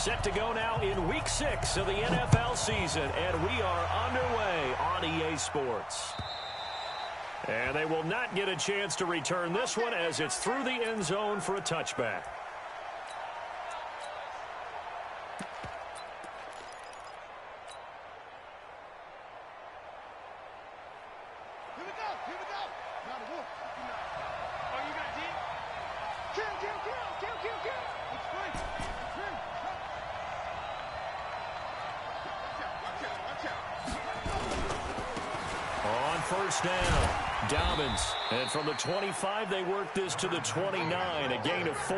Set to go now in Week 6 of the NFL season, and we are underway on EA Sports. And they will not get a chance to return this one as it's through the end zone for a touchback. First down, Dobbins. And from the 25, they work this to the 29, a gain of 4.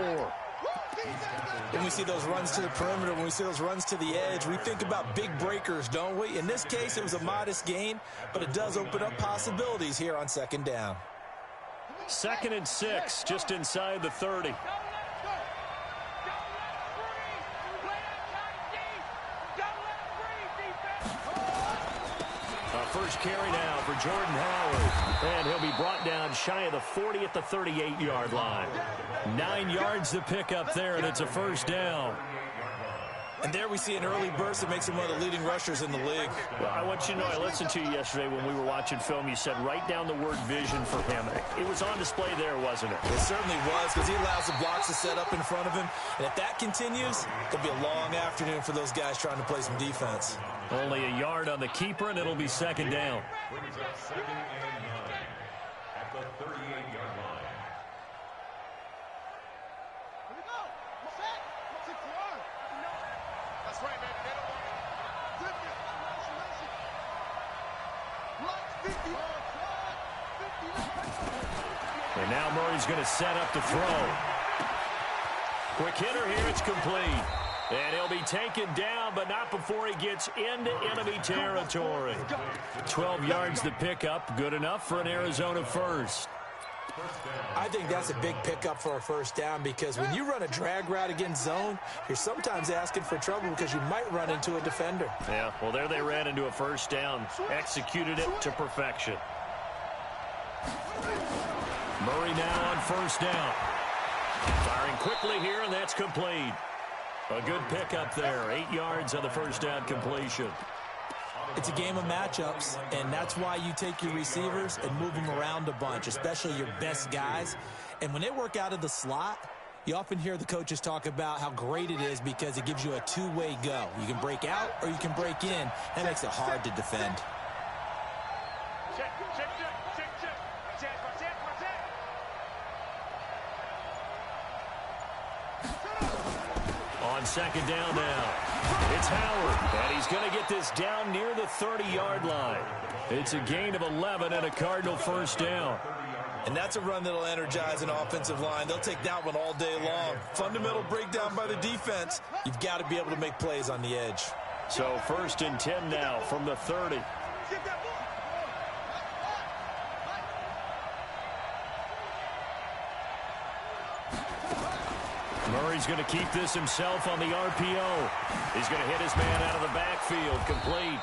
When we see those runs to the perimeter, when we see those runs to the edge, we think about big breakers, don't we? In this case, it was a modest gain, but it does open up possibilities here on second down. 2nd and 6, just inside the 30. First carry now for Jordan Howard. And he'll be brought down shy of the 40 at the 38-yard line. 9 yards to pick up there, and it's a first down. And there we see an early burst that makes him one of the leading rushers in the league. Well, I want you to know, I listened to you yesterday when we were watching film. You said write down the word vision for him. It was on display there, wasn't it? It certainly was, because he allows the blocks to set up in front of him. And if that continues, it'll be a long afternoon for those guys trying to play some defense. Only a yard on the keeper, and it'll be second down. Brings up 2nd and 9 at the 38-yard line. Here we go. What's that? What's it for? That's right, man. They don't want it. And now Murray's going to set up to throw. Quick hitter here. It's complete. And he'll be taken down, but not before he gets into enemy territory. 12 yards to pick up. Good enough for an Arizona first. I think that's a big pickup for a first down, because when you run a drag route against zone, you're sometimes asking for trouble because you might run into a defender. Yeah, well, there they ran into a first down. Executed it to perfection. Murray now on first down. Firing quickly here, and that's complete. A good pickup there. 8 yards on the first down completion. It's a game of matchups, and that's why you take your receivers and move them around a bunch, especially your best guys. And when they work out of the slot, you often hear the coaches talk about how great it is because it gives you a two-way go. You can break out or you can break in. That makes it hard to defend. On second down now, it's Howard, and he's going to get this down near the 30-yard line. It's a gain of 11 and a Cardinal first down. And that's a run that'll energize an offensive line. They'll take that one all day long. Fundamental breakdown by the defense. You've got to be able to make plays on the edge. So 1st and 10 now from the 30. Murray's going to keep this himself on the RPO. He's going to hit his man out of the backfield. Complete.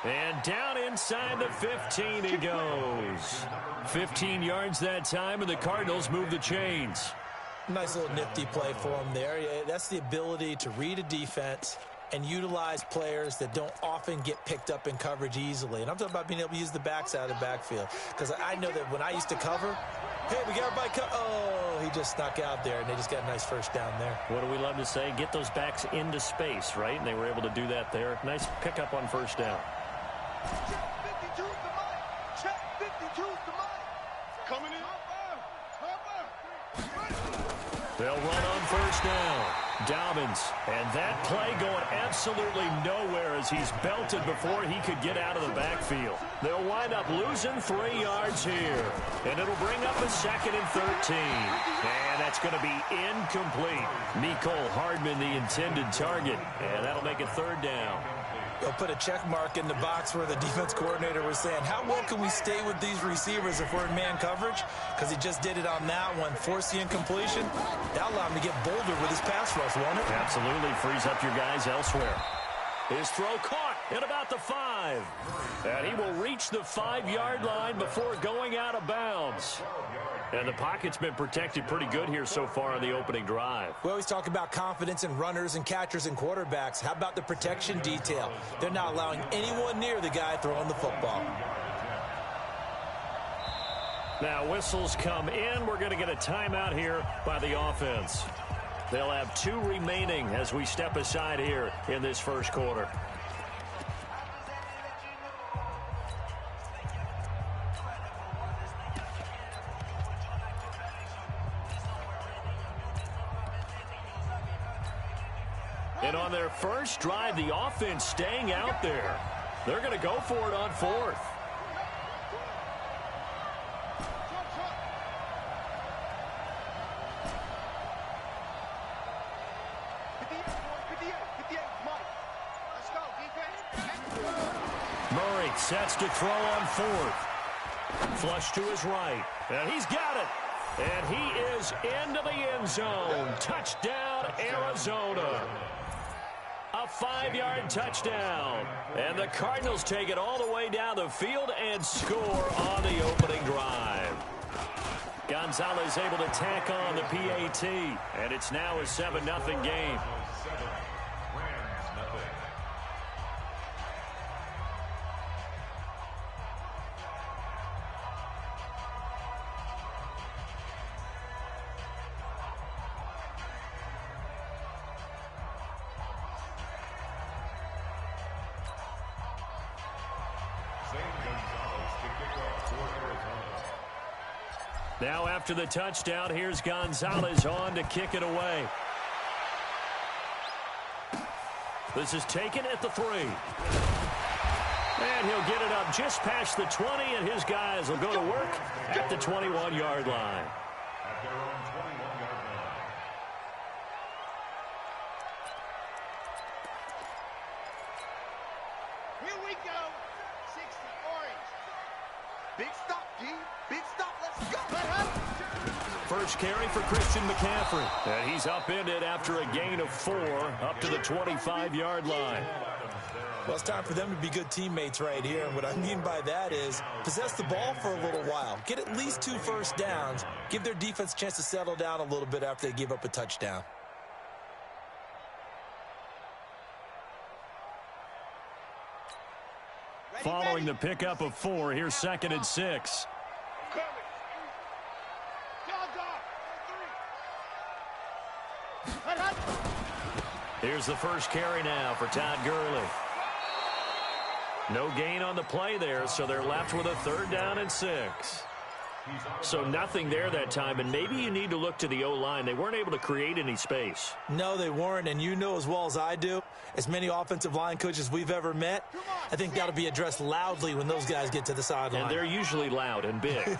And down inside the 15 he goes. 15 yards that time, and the Cardinals move the chains. Nice little nifty play for him there. That's the ability to read a defense and utilize players that don't often get picked up in coverage easily. And I'm talking about being able to use the backside of the backfield. Because I know that when I used to cover, hey, we got everybody oh, he just snuck out there, and they just got a nice first down there. What do we love to say? Get those backs into space, right? And they were able to do that there. Nice pickup on first down. Check 52's the money. Check 52's the money. Coming in. They'll run on first down. Dobbins. And that play going absolutely nowhere as he's belted before he could get out of the backfield. They'll wind up losing 3 yards here. And it'll bring up a 2nd and 13. And that's going to be incomplete. Mecole Hardman, the intended target. And that'll make it 3rd down. They'll put a check mark in the box where the defense coordinator was saying, how well can we stay with these receivers if we're in man coverage? Because he just did it on that one. Force the incompletion. That'll allow him to get bolder with his pass rush, won't it? Absolutely. Frees up your guys elsewhere. His throw caught. at about the 5. And he will reach the 5-yard line before going out of bounds. And the pocket's been protected pretty good here so far on the opening drive. We always talk about confidence in runners and catchers and quarterbacks. How about the protection detail? They're not allowing anyone near the guy throwing the football. Now whistles come in. We're going to get a timeout here by the offense. They'll have 2 remaining as we step aside here in this first quarter. And on their first drive, the offense staying out there. They're going to go for it on 4th. Murray sets to throw on 4th. Flush to his right. And he's got it. And he is into the end zone. Touchdown, Arizona. A 5-yard touchdown. And the Cardinals take it all the way down the field and score on the opening drive. Gonzalez able to tack on the PAT. And it's now a 7-0 game. Now after the touchdown, here's Gonzalez on to kick it away. This is taken at the 3. And he'll get it up just past the 20, and his guys will go to work at the 21-yard line. At their own 21-yard line. Here we go. 60 orange. Big stop, G. Big stop. Let's go. First carry for Christian McCaffrey. And he's upended after a gain of 4 up to the 25-yard line. Well, it's time for them to be good teammates right here. And what I mean by that is possess the ball for a little while. Get at least 2 first downs. Give their defense a chance to settle down a little bit after they give up a touchdown. Following the pickup of 4, here's 2nd and 6. Here's the first carry now for Todd Gurley. No gain on the play there, so they're left with a 3rd down and 6. So nothing there that time, and maybe you need to look to the O-line. They weren't able to create any space. No, they weren't, and you know as well as I do, as many offensive line coaches we've ever met, I think that'll be addressed loudly when those guys get to the sideline. And they're usually loud and big.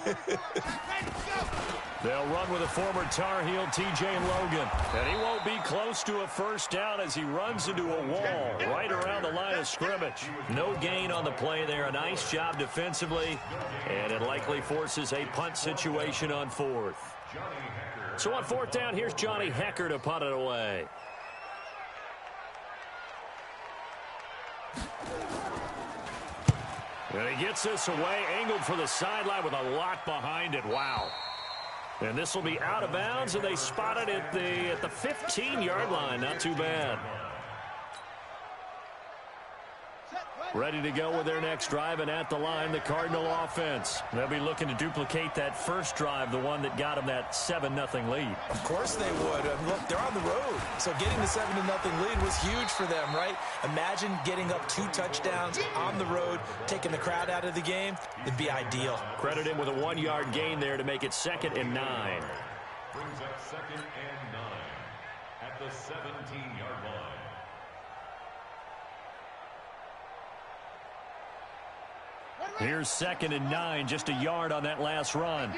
They'll run with a former Tar Heel, T.J. Logan. And he won't be close to a first down as he runs into a wall right around the line of scrimmage. No gain on the play there. A nice job defensively. And it likely forces a punt situation on 4th. So on 4th down, here's Johnny Hecker to punt it away. And he gets this away, angled for the sideline with a lot behind it. Wow. And this will be out of bounds, and they spot it at the 15-yard line. Not too bad. Ready to go with their next drive, and at the line, the Cardinal offense. They'll be looking to duplicate that first drive, the one that got them that 7-0 lead. Of course they would. Look, they're on the road. So getting the 7-0 lead was huge for them, right? Imagine getting up 2 touchdowns on the road, taking the crowd out of the game. It'd be ideal. Credit him with a 1-yard gain there to make it 2nd and 9. Brings up 2nd and 9 at the 17-yard line. Here's 2nd and 9, just a yard on that last run.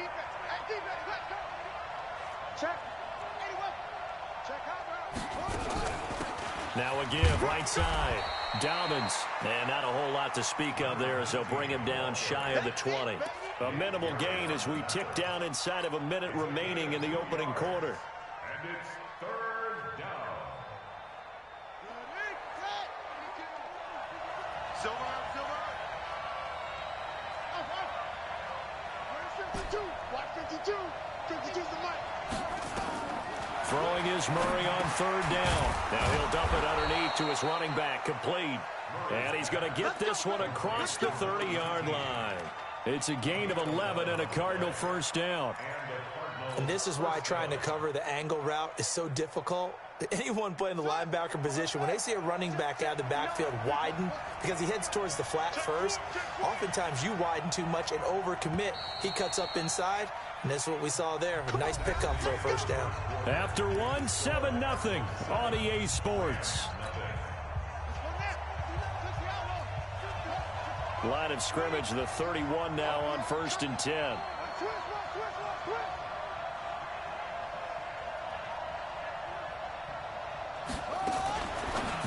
Now a give, right side. Dobbins, and not a whole lot to speak of there as they'll bring him down shy of the 20. A minimal gain as we tick down inside of a minute remaining in the opening quarter. And it's 3rd down. 52. 52's the mic. Throwing is Murray on third down. Now he'll dump it underneath to his running back, complete. And he's going to get this one across the 30-yard line. It's a gain of 11 and a Cardinal first down. And this is why trying to cover the angle route is so difficult. Anyone playing the linebacker position, when they see a running back out of the backfield widen because he heads towards the flat first, oftentimes you widen too much and overcommit. He cuts up inside, and that's what we saw there. A nice pickup for a first down. After one, 7-0 on EA Sports. Line of scrimmage, the 31 now on 1st and 10.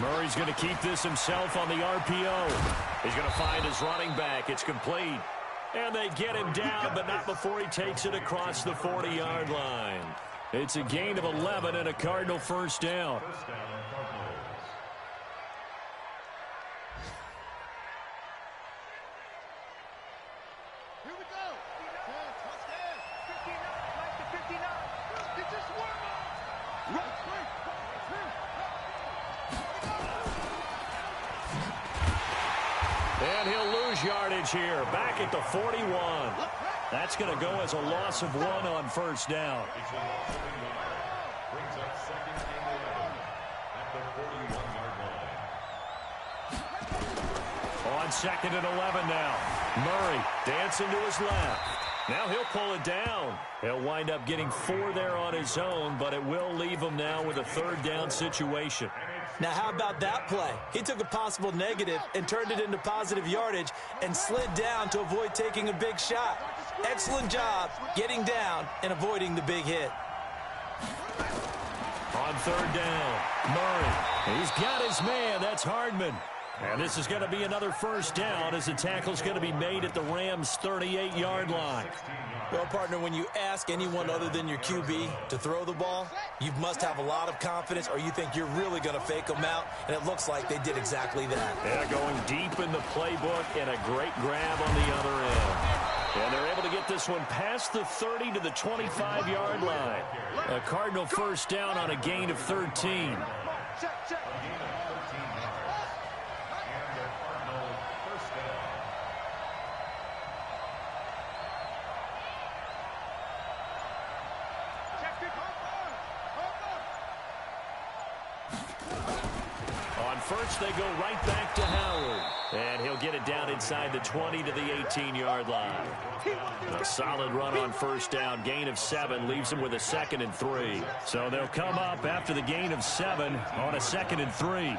Murray's going to keep this himself on the RPO. He's going to find his running back. It's complete. And they get him down, but not before he takes it across the 40-yard line. It's a gain of 11 and a Cardinal first down. Here we go. Touchdown. 59. Get this one. Right. And he'll lose yardage here, back at the 41. That's going to go as a loss of 1 on first down. Brings up 2nd and 11 at the 41-yard line. On 2nd and 11 now. Murray dancing to his left. Now he'll pull it down. He'll wind up getting 4 there on his own, but it will leave him now with a 3rd down situation. Now, how about that play? He took a possible negative and turned it into positive yardage and slid down to avoid taking a big shot. Excellent job getting down and avoiding the big hit. On 3rd down, Murray. He's got his man. That's Hardman. And this is going to be another first down as the tackle's going to be made at the Rams' 38-yard line. Well, partner, when you ask anyone other than your QB to throw the ball, you must have a lot of confidence or you think you're really going to fake them out, and it looks like they did exactly that. Yeah, going deep in the playbook and a great grab on the other end. And they're able to get this one past the 30 to the 25-yard line. A Cardinal first down on a gain of 13. Check. On first, they go right back to Howard. And he'll get it down inside the 20 to the 18-yard line. A solid run on first down. Gain of 7 leaves him with a 2nd and 3. So they'll come up after the gain of 7 on a 2nd and 3.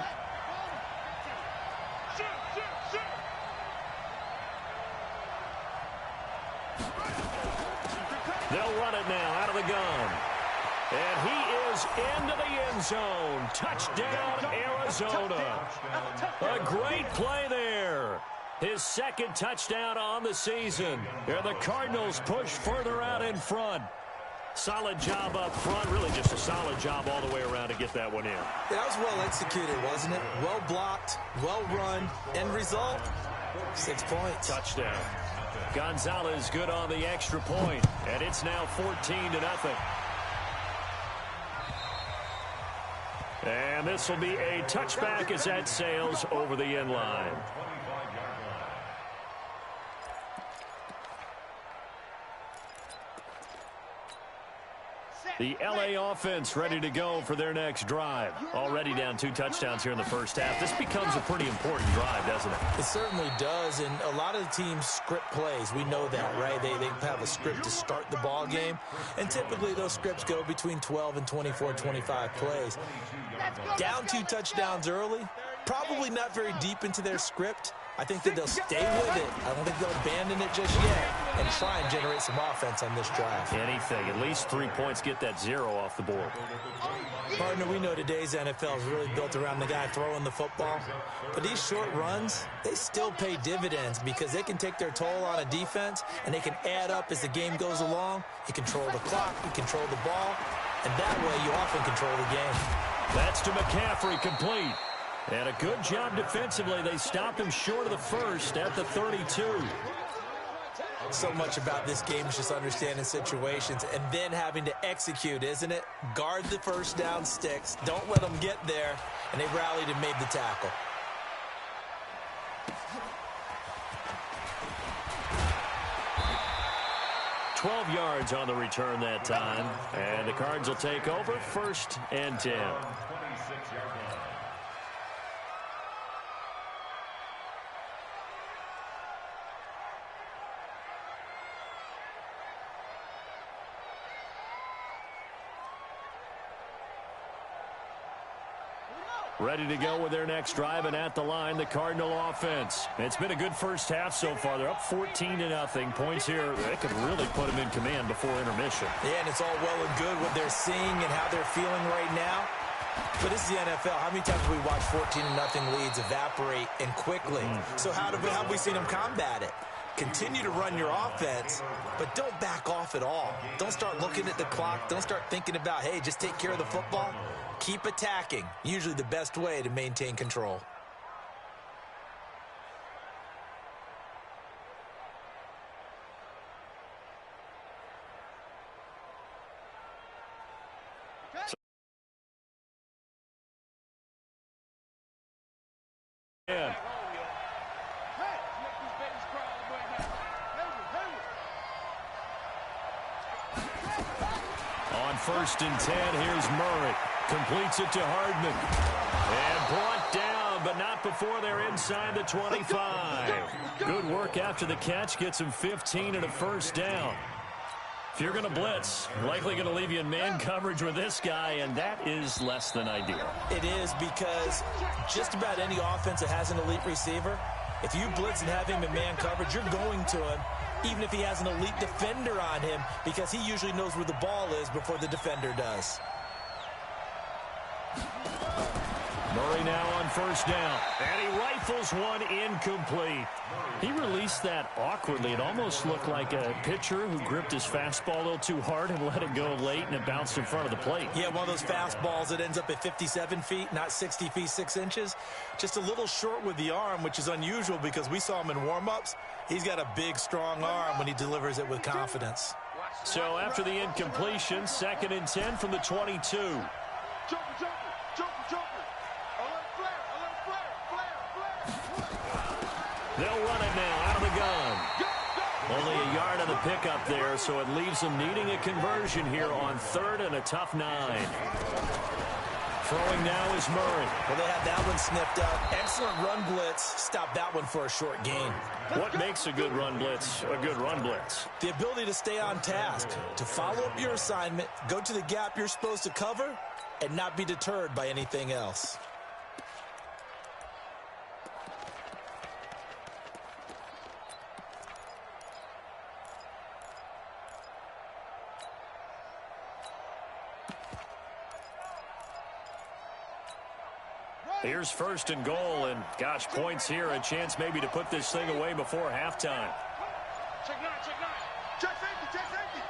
They'll run it now out of the gun. And he is into the end zone. Touchdown, Arizona. A great play there. His 2nd touchdown on the season. And the Cardinals push further out in front. Solid job up front. Really just a solid job all the way around to get that one in. That was well executed, wasn't it? Well blocked, well run. End result, 6 points. Touchdown. Gonzalez good on the extra point. And it's now 14-0. And this will be a touchback as that sails over the end line. The LA offense ready to go for their next drive. Already down 2 touchdowns here in the first half. This becomes a pretty important drive, doesn't it? It certainly does, and a lot of the teams script plays. We know that, right? They have a script to start the ball game, and typically those scripts go between 12 and 24, 25 plays. Down 2 touchdowns early, probably not very deep into their script. I think that they'll stay with it. I don't think they'll abandon it just yet and try and generate some offense on this drive. Anything. At least 3 points, get that 0 off the board. Partner, we know today's NFL is really built around the guy throwing the football. But these short runs, they still pay dividends because they can take their toll on a defense and they can add up as the game goes along. You control the clock, you control the ball, and that way you often control the game. That's to McCaffrey, complete. And a good job defensively. They stopped him short of the first at the 32. So much about this game is just understanding situations and then having to execute, isn't it? Guard the first down sticks. Don't let them get there. And they rallied and made the tackle. $12 yards on the return that time. And the Cards will take over 1st and 10. Ready to go with their next drive, and at the line, the Cardinal offense. It's been a good first half so far. They're up 14-0. Points here, they could really put them in command before intermission. Yeah, and it's all well and good what they're seeing and how they're feeling right now. But this is the NFL. How many times have we watched 14-0 leads evaporate and quickly? So how have we seen them combat it? Continue to run your offense, but don't back off at all. Don't start looking at the clock. Don't start thinking about, hey, just take care of the football. Keep attacking. Usually the best way to maintain control. Yeah. On 1st and 10, here's Murray. Completes it to Hardman. And brought down, but not before they're inside the 25. Good work after the catch. Gets him 15 and a first down. If you're going to blitz, likely going to leave you in man coverage with this guy, and that is less than ideal. It is, because just about any offense that has an elite receiver, if you blitz and have him in man coverage, you're going to him, even if he has an elite defender on him, because he usually knows where the ball is before the defender does. Murray now on 1st down, and he rifles one incomplete. He released that awkwardly. It almost looked like a pitcher who gripped his fastball a little too hard and let it go late, and it bounced in front of the plate. Yeah, one of those fastballs that ends up at 57 feet, not 60 feet, 6 inches. Just a little short with the arm, which is unusual because we saw him in warm-ups. He's got a big, strong arm when he delivers it with confidence. So after the incompletion, 2nd and 10 from the 22. They'll run it now out of the gun. Only a yard of the pickup there, so it leaves them needing a conversion here on 3rd and a tough 9. Throwing now is Murray. Well, they had that one sniffed up. Excellent run blitz. Stop that one for a short gain. What makes a good run blitz a good run blitz? The ability to stay on task, to follow up your assignment, go to the gap you're supposed to cover, and not be deterred by anything else. Here's 1st and goal, and gosh, points here, a chance maybe to put this thing away before halftime. Check safety.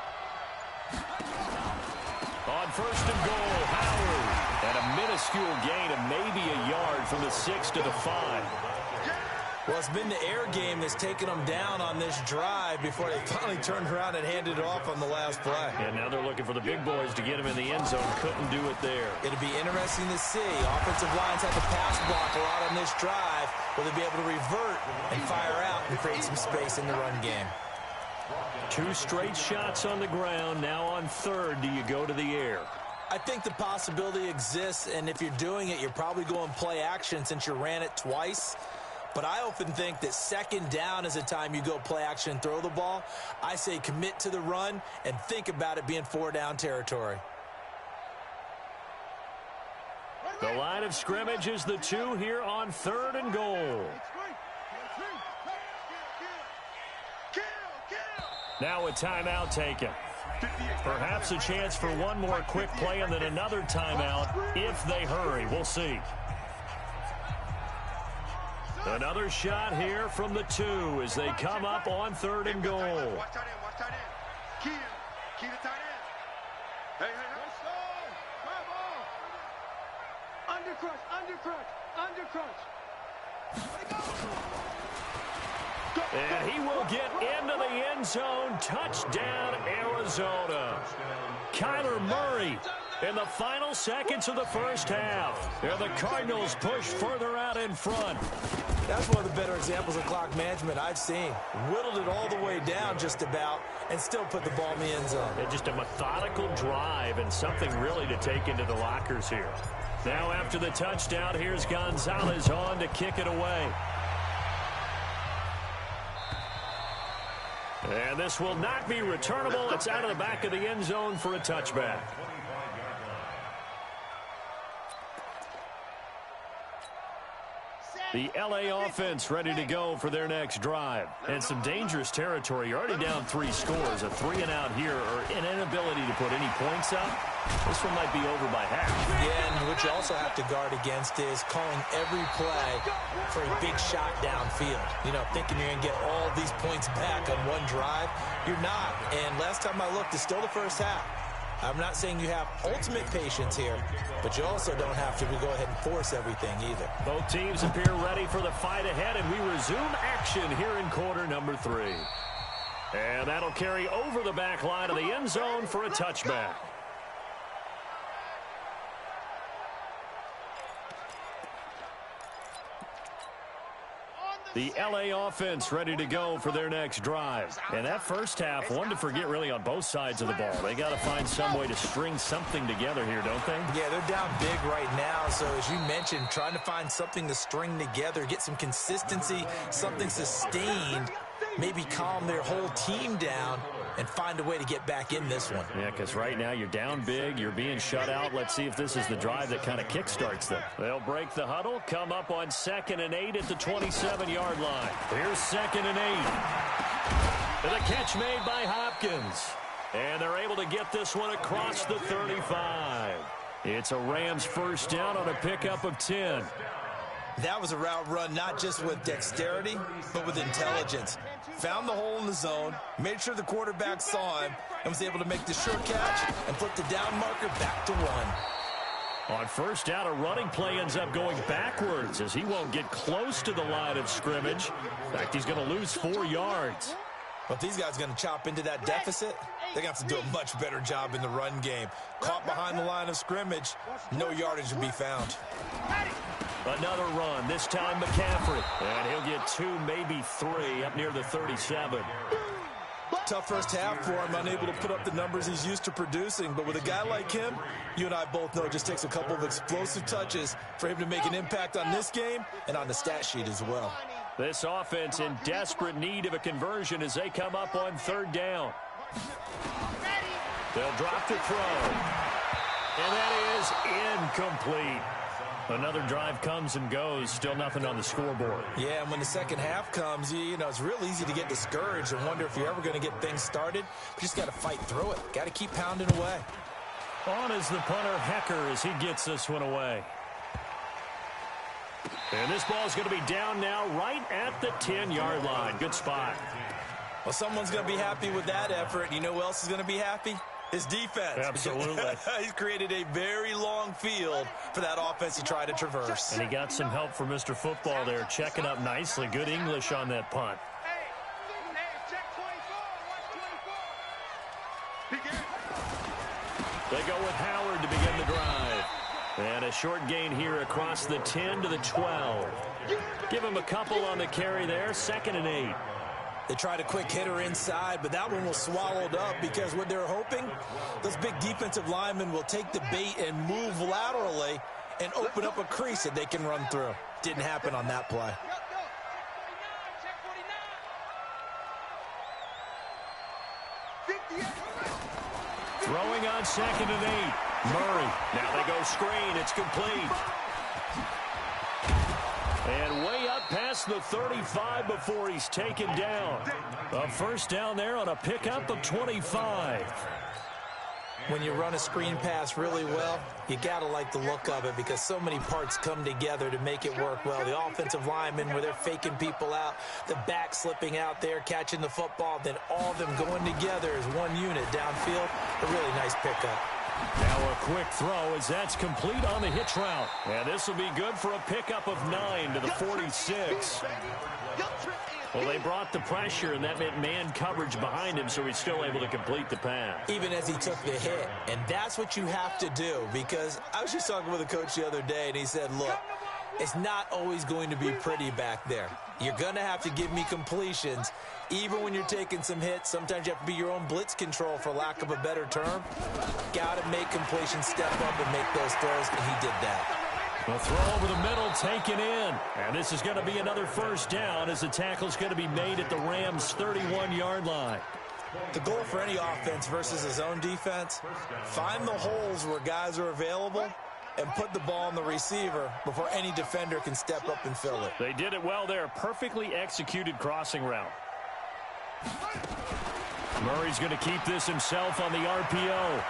On 1st and goal, Howard. And a minuscule gain of maybe a yard from the 6 to the 5. Well, it's been the air game that's taken them down on this drive before they finally turned around and handed it off on the last play. And now they're looking for the big boys to get him in the end zone. Couldn't do it there. It'll be interesting to see. Offensive lines have the pass block a lot on this drive. Will they be able to revert and fire out and create some space in the run game? 2 straight shots on the ground. Now on 3rd, do you go to the air? I think the possibility exists, and if you're doing it, you're probably going play action since you ran it twice. But I often think that 2nd down is a time you go play action and throw the ball. I say commit to the run and think about it being 4-down territory. The line of scrimmage is the 2 here on 3rd and goal. Now a timeout taken. Perhaps a chance for one more quick play and then another timeout if they hurry. We'll see. Another shot here from the 2 as they come up on 3rd and goal. Watch tight end. Key to tight end. Hey. Undercrush. Go. And he will get into the end zone. Touchdown, Arizona. Kyler Murray in the final seconds of the first half. And the Cardinals push further out in front. That's one of the better examples of clock management I've seen. Whittled it all the way down just about and still put the ball in the end zone. And just a methodical drive and something really to take into the lockers here. Now after the touchdown, here's Gonzalez on to kick it away. And this will not be returnable. It's out of the back of the end zone for a touchback. The L.A. offense ready to go for their next drive. And some dangerous territory. You're already down 3 scores. A 3-and-out here or an inability to put any points up. This one might be over by half. Yeah, and what you also have to guard against is calling every play for a big shot downfield. You know, thinking you're going to get all these points back on one drive. You're not. And last time I looked, it's still the first half. I'm not saying you have ultimate patience here, but you also don't have to go ahead and force everything either. Both teams appear ready for the fight ahead, and we resume action here in quarter number 3. And that'll carry over the back line of the end zone for a touchback. The L.A. offense ready to go for their next drive. And that first half, one to forget really on both sides of the ball. They got to find some way to string something together here, don't they? Yeah, they're down big right now. So as you mentioned, trying to find something to string together, get some consistency, something sustained, maybe calm their whole team down and find a way to get back in this one. Yeah, because right now you're down big, you're being shut out. Let's see if this is the drive that kind of kickstarts them. They'll break the huddle, come up on 2nd and 8 at the 27-yard line. Here's 2nd and 8. And a catch made by Hopkins. And they're able to get this one across the 35. It's a Rams first down on a pickup of 10. That was a route run not just with dexterity, but with intelligence. Found the hole in the zone, made sure the quarterback saw him, and was able to make the short catch and put the down marker back to 1. On first down, a running play ends up going backwards as he won't get close to the line of scrimmage. In fact, he's going to lose 4 yards. But these guys are going to chop into that deficit. They're going to have to do a much better job in the run game. Caught behind the line of scrimmage, no yardage to be found. Another run, this time McCaffrey. And he'll get 2, maybe 3, up near the 37. Tough first half for him, unable to put up the numbers he's used to producing. But with a guy like him, you and I both know it just takes a couple of explosive touches for him to make an impact on this game and on the stat sheet as well. This offense in desperate need of a conversion as they come up on 3rd down. They'll drop to throw. And that is incomplete. Another drive comes and goes, still nothing on the scoreboard. Yeah, and when the second half comes, you know, it's real easy to get discouraged and wonder if you're ever going to get things started. You just got to fight through it. Got to keep pounding away. On is the punter, Hecker, as he gets this one away. And this ball's going to be down now right at the 10-yard line. Good spot. Well, someone's going to be happy with that effort. You know who else is going to be happy? His defense. Absolutely. He's created a very long field for that offense to try to traverse. And he got some help from Mr. Football there, checking up nicely. Good English on that punt. Check 24. They go with Howard to begin the drive. And a short gain here across the 10 to the 12. Give him a couple on the carry there. 2nd and 8. They tried a quick hitter inside, but that one was swallowed up because what they're hoping, those big defensive linemen will take the bait and move laterally and open up a crease that they can run through. Didn't happen on that play. Throwing on 2nd and 8. Murray. Now they go screen. It's complete. And way up past the 35 before he's taken down. A first down there on a pickup of 25. When you run a screen pass really well, you got to like the look of it because so many parts come together to make it work well. The offensive linemen where they're faking people out, the back slipping out there, catching the football, then all of them going together as one unit downfield. A really nice pickup. Now a quick throw as that's complete on the hitch route. And this will be good for a pickup of 9 to the 46. Well, they brought the pressure, and that meant man coverage behind him, so he's still able to complete the pass. Even as he took the hit. And that's what you have to do, because I was just talking with a coach the other day, and he said, look, it's not always going to be pretty back there. You're going to have to give me completions. Even when you're taking some hits, sometimes you have to be your own blitz control, for lack of a better term. Got to make completions, step up and make those throws, and he did that. A throw over the middle taken in. And this is going to be another first down as the tackle's going to be made at the Rams' 31-yard line. The goal for any offense versus a zone defense, find the holes where guys are available and put the ball on the receiver before any defender can step up and fill it. They did it well there. Perfectly executed crossing route. Murray's going to keep this himself on the RPO.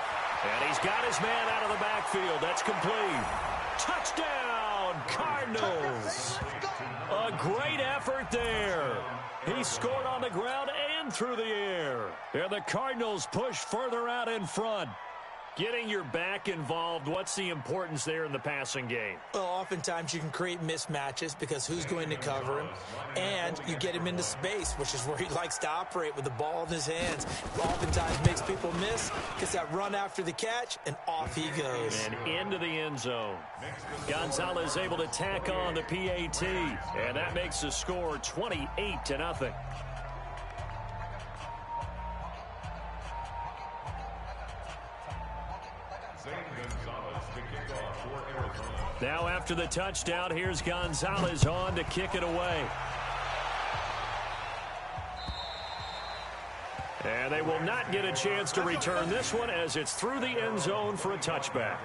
And he's got his man out of the backfield. That's complete. Touchdown, Cardinals. A great effort there. He scored on the ground and through the air. And the Cardinals push further out in front. Getting your back involved, what's the importance there in the passing game? Well, oftentimes you can create mismatches because who's going to cover him? And you get him into space, which is where he likes to operate with the ball in his hands. Oftentimes makes people miss, gets that run after the catch, and off he goes. And into the end zone. Gonzalez able to tack on the PAT. And that makes the score 28-0. Now after the touchdown, here's Gonzalez on to kick it away. And they will not get a chance to return this one as it's through the end zone for a touchback.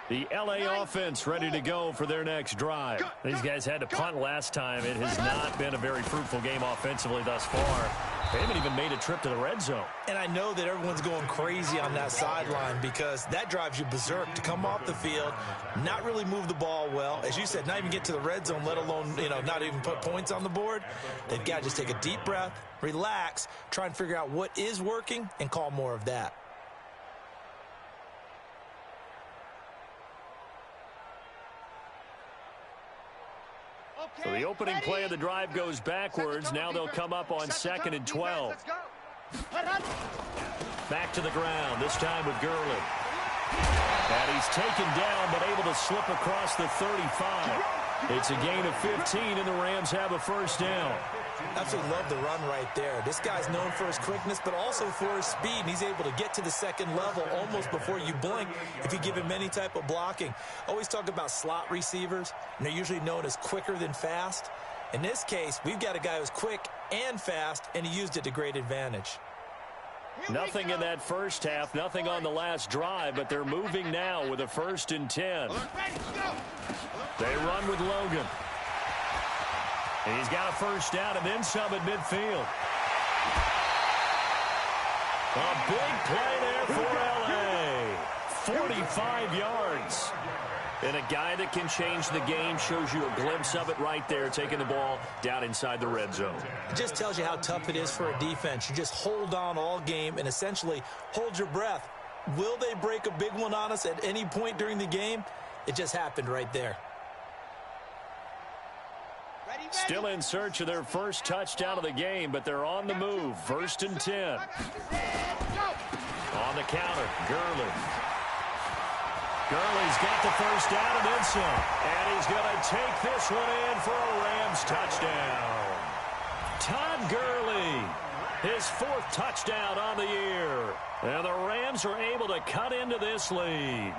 The L.A. offense ready to go for their next drive. These guys had to punt last time. It has not been a very fruitful game offensively thus far. They haven't even made a trip to the red zone. And I know that everyone's going crazy on that sideline because that drives you berserk to come off the field, not really move the ball well. As you said, not even get to the red zone, let alone, not even put points on the board. They've got to just take a deep breath, relax, try and figure out what is working, and call more of that. So the opening play of the drive goes backwards. Now they'll come up on 2nd and 12. Back to the ground, this time with Gurley. And he's taken down, but able to slip across the 35. It's a gain of 15, and the Rams have a first down. Absolutely love the run right there. This guy's known for his quickness, but also for his speed. And he's able to get to the second level almost before you blink if you give him any type of blocking. Always talk about slot receivers, and they're usually known as quicker than fast. In this case, we've got a guy who's quick and fast, and he used it to great advantage. Nothing in that first half, nothing on the last drive, but they're moving now with a 1st and 10. They run with Logan. And he's got a first down and then some at midfield. A big play there for L.A. 45 yards. And a guy that can change the game, shows you a glimpse of it right there, taking the ball down inside the red zone. It just tells you how tough it is for a defense. You just hold on all game and essentially hold your breath. Will they break a big one on us at any point during the game? It just happened right there. Still in search of their first touchdown of the game, but they're on the move. 1st and 10. On the counter, Gurley. Gurley's got the first down and then some. And he's going to take this one in for a Rams touchdown. Todd Gurley, his 4th touchdown on the year. And the Rams are able to cut into this lead.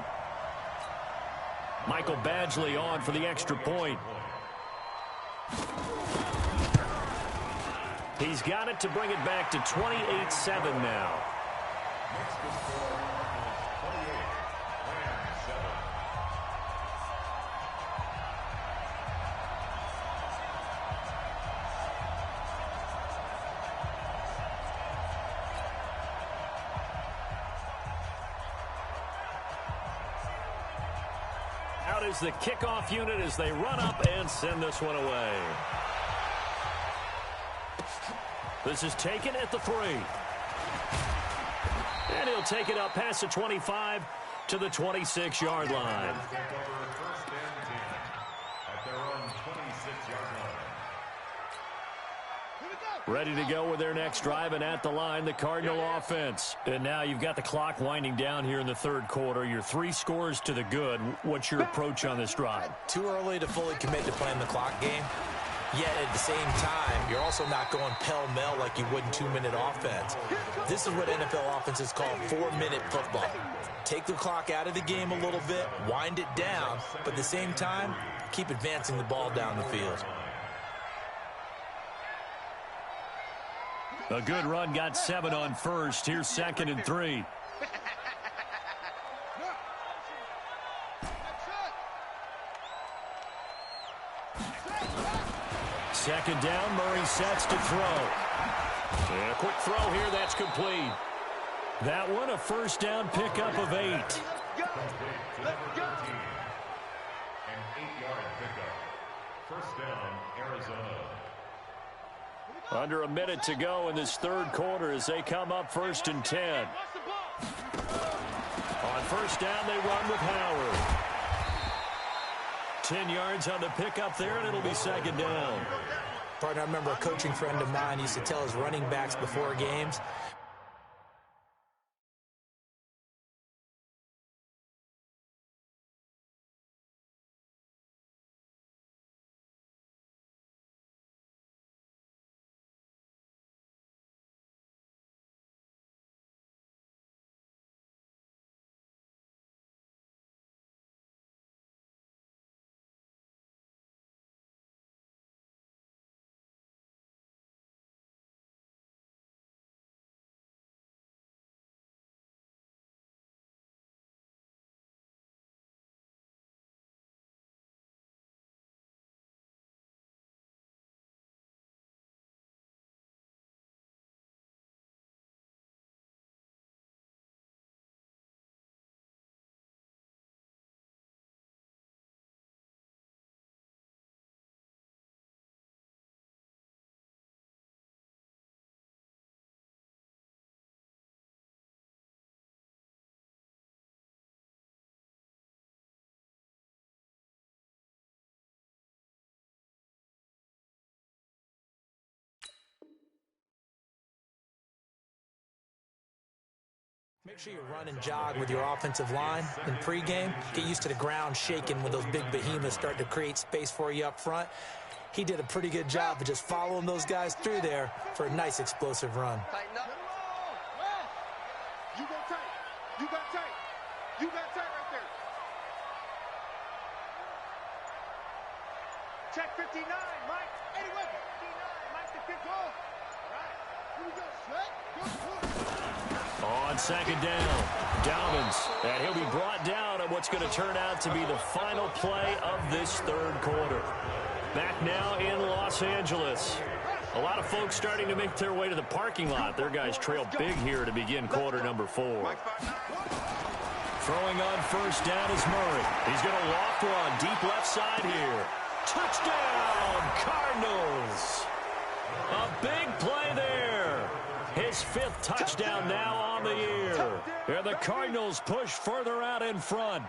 Michael Badgley on for the extra point. He's got it to bring it back to 28-7 now. is the kickoff unit as they run up and send this one away. This is taken at the 3. And he'll take it up past the 25 to the 26-yard line. Ready to go with their next drive, and at the line, the Cardinal offense. And now you've got the clock winding down here in the third quarter. Your 3 scores to the good. What's your approach on this drive? Too early to fully commit to playing the clock game. Yet at the same time, you're also not going pell-mell like you would in 2-minute offense. This is what NFL offenses call 4-minute football. Take the clock out of the game a little bit, wind it down, but at the same time, keep advancing the ball down the field. A good run, got 7 on first. Here's 2nd and 3. Second down, Murray sets to throw. And a quick throw here, that's complete. That one, a first down pickup of 8. An 8-yard pickup. First down, Arizona. Under a minute to go in this third quarter as they come up 1st and 10. On first down, they run with Howard. 10 yards on the pickup there, and it'll be 2nd down. Partner, I remember a coaching friend of mine used to tell his running backs before games, make sure you run and jog with your offensive line in pregame. Get used to the ground shaking when those big behemoths start to create space for you up front. He did a pretty good job of just following those guys through there for a nice explosive run. You go tight. You got tight. You got tight right there. Check 59, Mike. 81. 59, Mike, the kick off. Right. Here we go. Set. Good. On 2nd down, Dobbins, and he'll be brought down on what's going to turn out to be the final play of this third quarter. Back now in Los Angeles. A lot of folks starting to make their way to the parking lot. Their guys trail big here to begin quarter number 4. Throwing on first down is Murray. He's going to loft one deep left side here. Touchdown, Cardinals. A big play there. His 5th touchdown now on the year. And the Cardinals push further out in front.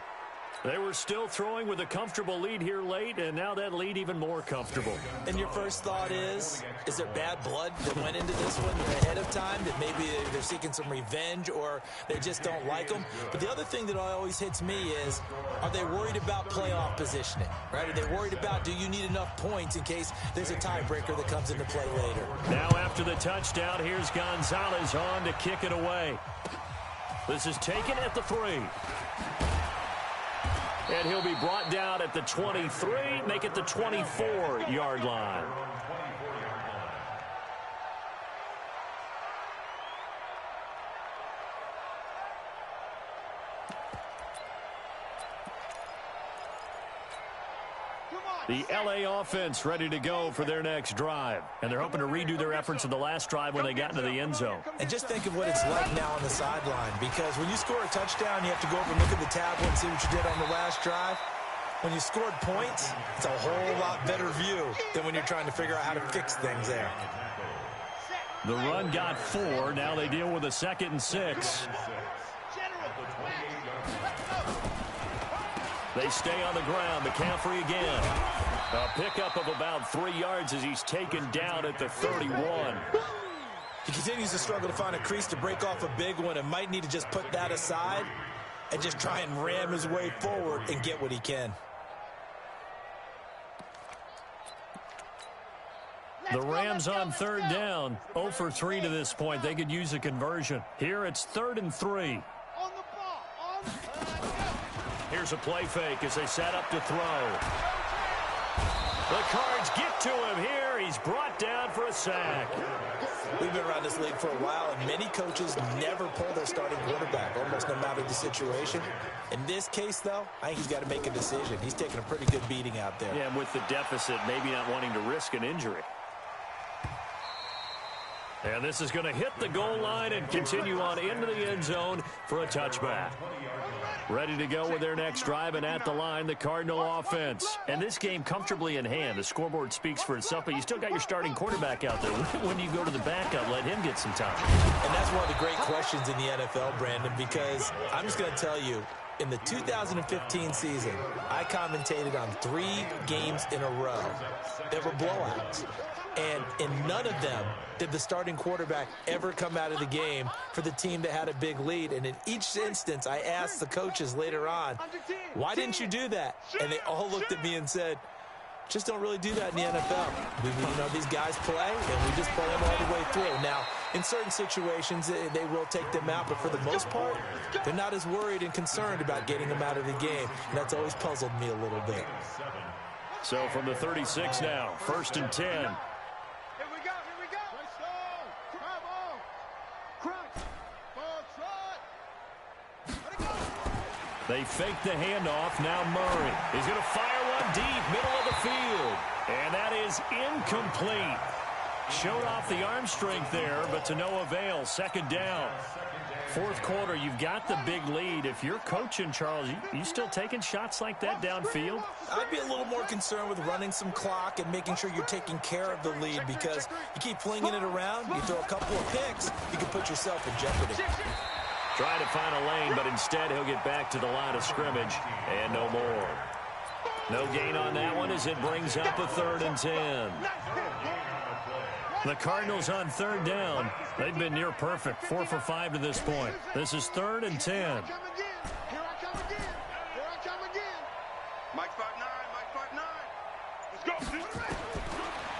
They were still throwing with a comfortable lead here late, and now that lead even more comfortable. And your first thought is there bad blood that went into this one ahead of time, that maybe they're seeking some revenge or they just don't like them? But the other thing that always hits me is, are they worried about playoff positioning, right? Are they worried about, do you need enough points in case there's a tiebreaker that comes into play later? Now after the touchdown, here's Gonzalez on to kick it away. This is taken at the 3. And he'll be brought down at the 23, make it the 24-yard line. The L.A. offense ready to go for their next drive. And they're hoping to redo their efforts in the last drive when they got into the end zone. And just think of what it's like now on the sideline, because when you score a touchdown, you have to go over and look at the tablet and see what you did on the last drive. When you scored points, it's a whole lot better view than when you're trying to figure out how to fix things there. The run got 4. Now they deal with a 2nd and 6. They stay on the ground. McCaffrey again. A pickup of about 3 yards as he's taken down at the 31. He continues to struggle to find a crease to break off a big one and might need to just put that aside and just try and ram his way forward and get what he can. The Rams on 3rd down. 0 for 3 to this point. They could use a conversion. Here it's 3rd and 3. Here's a play fake as they set up to throw. The Cards get to him here. He's brought down for a sack. We've been around this league for a while, and many coaches never pull their starting quarterback, almost no matter the situation. In this case, though, I think he's got to make a decision. He's taking a pretty good beating out there. Yeah, and with the deficit, maybe not wanting to risk an injury. And this is going to hit the goal line and continue on into the end zone for a touchback. Ready to go with their next drive, and at the line, the Cardinal offense. And this game comfortably in hand. The scoreboard speaks for itself, but you still got your starting quarterback out there. When you go to the backup, let him get some time. And that's one of the great questions in the NFL, Brandon, because I'm just going to tell you, in the 2015 season, I commentated on 3 games in a row that were blowouts. And in none of them did the starting quarterback ever come out of the game for the team that had a big lead. And in each instance, I asked the coaches later on, why didn't you do that? And they all looked at me and said, just don't really do that in the NFL. You know, these guys play, and we just play them all the way through. Now, in certain situations, they will take them out, but for the most part, they're not as worried and concerned about getting them out of the game. And that's always puzzled me a little bit. So from the 36 now, 1st and 10. They fake the handoff. Now Murray. He's going to fire one deep, middle of the field. And that is incomplete. Showed off the arm strength there, but to no avail. 2nd down. 4th quarter, you've got the big lead. If you're coaching, Charles, you still taking shots like that downfield? I'd be a little more concerned with running some clock and making sure you're taking care of the lead, because you keep flinging it around, you throw a couple of picks, you can put yourself in jeopardy. Trying to find a lane, but instead he'll get back to the line of scrimmage, and no more. No gain on that one as it brings up a 3rd and 10. The Cardinals on 3rd down. They've been near perfect, 4 for 5 to this point. This is 3rd and 10. Here I come again. Mike 5'9", Mike 5'9". Let's go.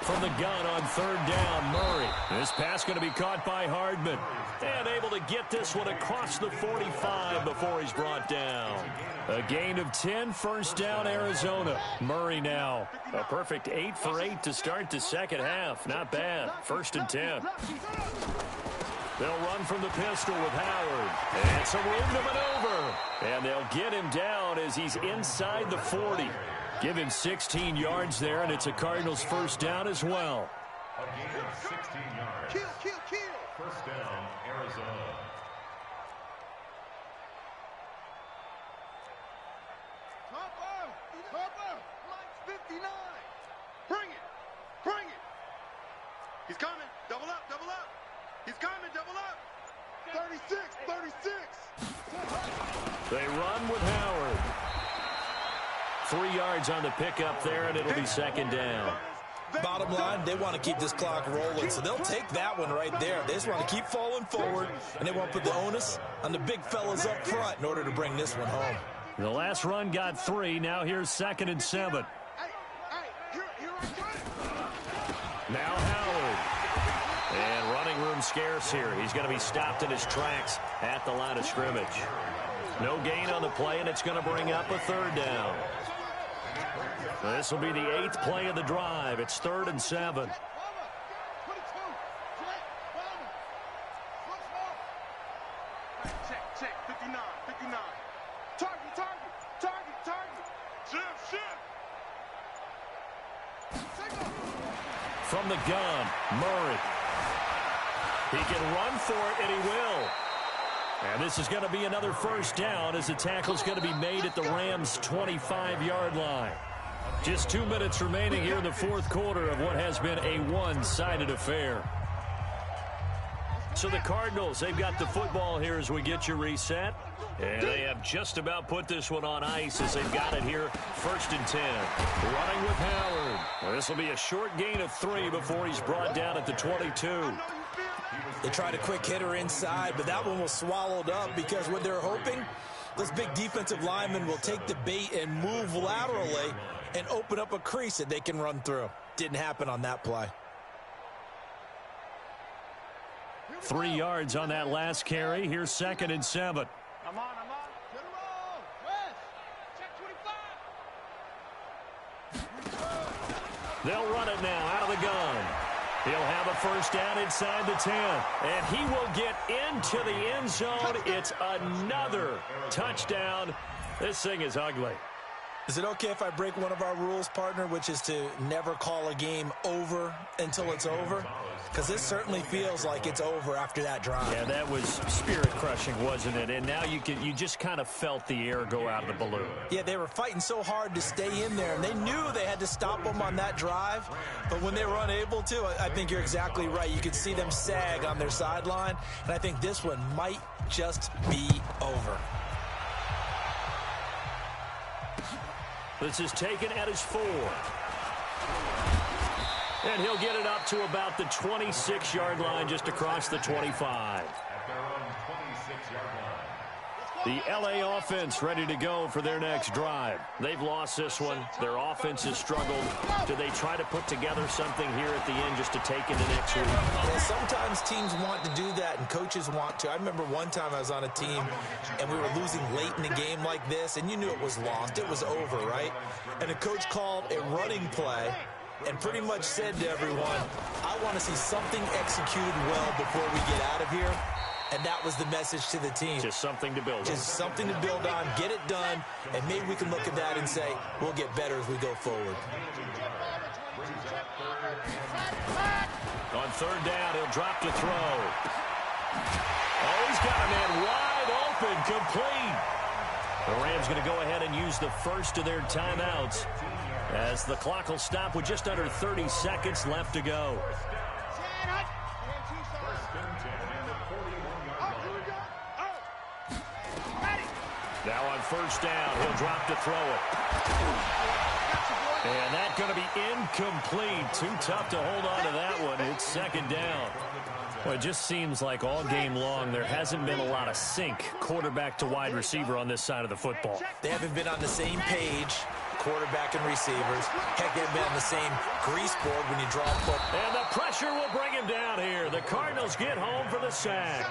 From the gun on 3rd down, Murray. This pass going to be caught by Hardman. And able to get this one across the 45 before he's brought down. A gain of 10, 1st down, Arizona. Murray now. A perfect 8 for 8 to start the 2nd half. Not bad. 1st and 10. They'll run from the pistol with Howard. And some room to maneuver. And they'll get him down as he's inside the 40. Give him 16 yards there, and it's a Cardinals 1st down as well. A gain of 16 yards. Kill. 1st down, Arizona. Harper, Mike's 59. Bring it. He's coming. Double up. He's coming, double up. 36. They run with Howard. 3 yards on the pickup there, and it'll be 2nd down. Bottom line, they want to keep this clock rolling, so they'll take that one right there. They just want to keep falling forward, and they want to put the onus on the big fellas up front in order to bring this one home. The last run got 3. Now here's 2nd and 7. Here I come. Now Howard. And running room scarce here. He's going to be stopped in his tracks at the line of scrimmage. No gain on the play, and it's going to bring up a 3rd down. This will be the 8th play of the drive. It's 3rd and 7. Check. 59. Target. Shift. From the gun, Murray. He can run for it, and he will. And this is going to be another first down as the tackle's going to be made at the Rams' 25-yard line. Just 2 minutes remaining here in the fourth quarter of what has been a one-sided affair. So the Cardinals, they've got the football here as we get you reset. And they have just about put this one on ice as they've got it here. 1st and 10. Running with Howard. Well, this will be a short gain of 3 before he's brought down at the 22. They tried a quick hitter inside, but that one was swallowed up because what they're hoping, those big defensive linemen will take the bait and move laterally and open up a crease that they can run through. Didn't happen on that play. 3 yards on that last carry. Here's 2nd and 7. I'm on. Get him on. West. Check 25. They'll run it now out of the gun. He'll have a first down inside the 10. And he will get into the end zone. It's another touchdown. This thing is ugly. Is it okay if I break one of our rules, partner, which is to never call a game over until it's over? Because this certainly feels like it's over after that drive. Yeah, that was spirit-crushing, wasn't it? And now you just kind of felt the air go out of the balloon. Yeah, they were fighting so hard to stay in there, and they knew they had to stop them on that drive. But when they were unable to, I think you're exactly right. You could see them sag on their sideline, and I think this one might just be over. This is taken at his 4. And he'll get it up to about the 26-yard line, just across the 25. At their own 26-yard line. The LA offense ready to go for their next drive. They've lost this one. Their offense has struggled. Do they try to put together something here at the end just to take into next week? Yeah, sometimes teams want to do that and coaches want to. I remember one time I was on a team and we were losing late in the game like this, and you knew it was lost. It was over, right? And the coach called a running play and pretty much said to everyone, I want to see something executed well before we get out of here. And that was the message to the team. Just something to build on. Just something to build on, get it done, and maybe we can look at that and say, we'll get better as we go forward. On 3rd down, he'll drop to throw. Oh, he's got a man wide open, complete. The Rams going to go ahead and use the first of their timeouts as the clock will stop with just under 30 seconds left to go. Now on 1st down, he'll drop to throw it. And that's going to be incomplete. Too tough to hold on to that one. It's 2nd down. Well, it just seems like all game long there hasn't been a lot of sync quarterback to wide receiver on this side of the football. They haven't been on the same page, quarterback and receivers. Heck, they've been on the same grease board when you draw a foot. And the pressure will bring him down here. The Cardinals get home for the sack.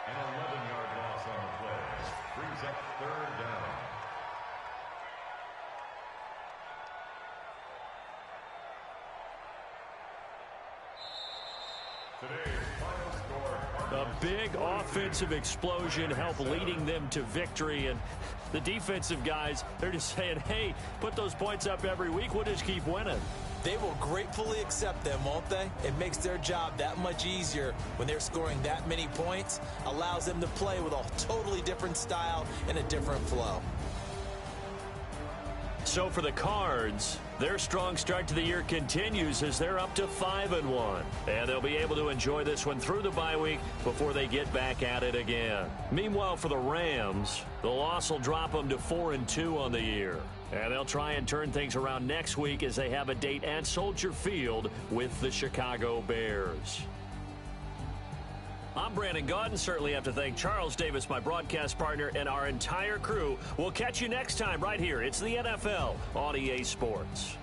An 11-yard loss on the play. Brings up 3rd down. Today's final score. A big offensive explosion helped leading them to victory. And the defensive guys, they're just saying, hey, put those points up every week. We'll just keep winning. They will gratefully accept them, won't they? It makes their job that much easier when they're scoring that many points. Allows them to play with a totally different style and a different flow. So for the Cards, their strong start to the year continues as they're up to 5-1. And they'll be able to enjoy this one through the bye week before they get back at it again. Meanwhile, for the Rams, the loss will drop them to 4-2 on the year. And they'll try and turn things around next week as they have a date at Soldier Field with the Chicago Bears. I'm Brandon Gaudin. Certainly have to thank Charles Davis, my broadcast partner, and our entire crew. We'll catch you next time right here. It's the NFL on EA Sports.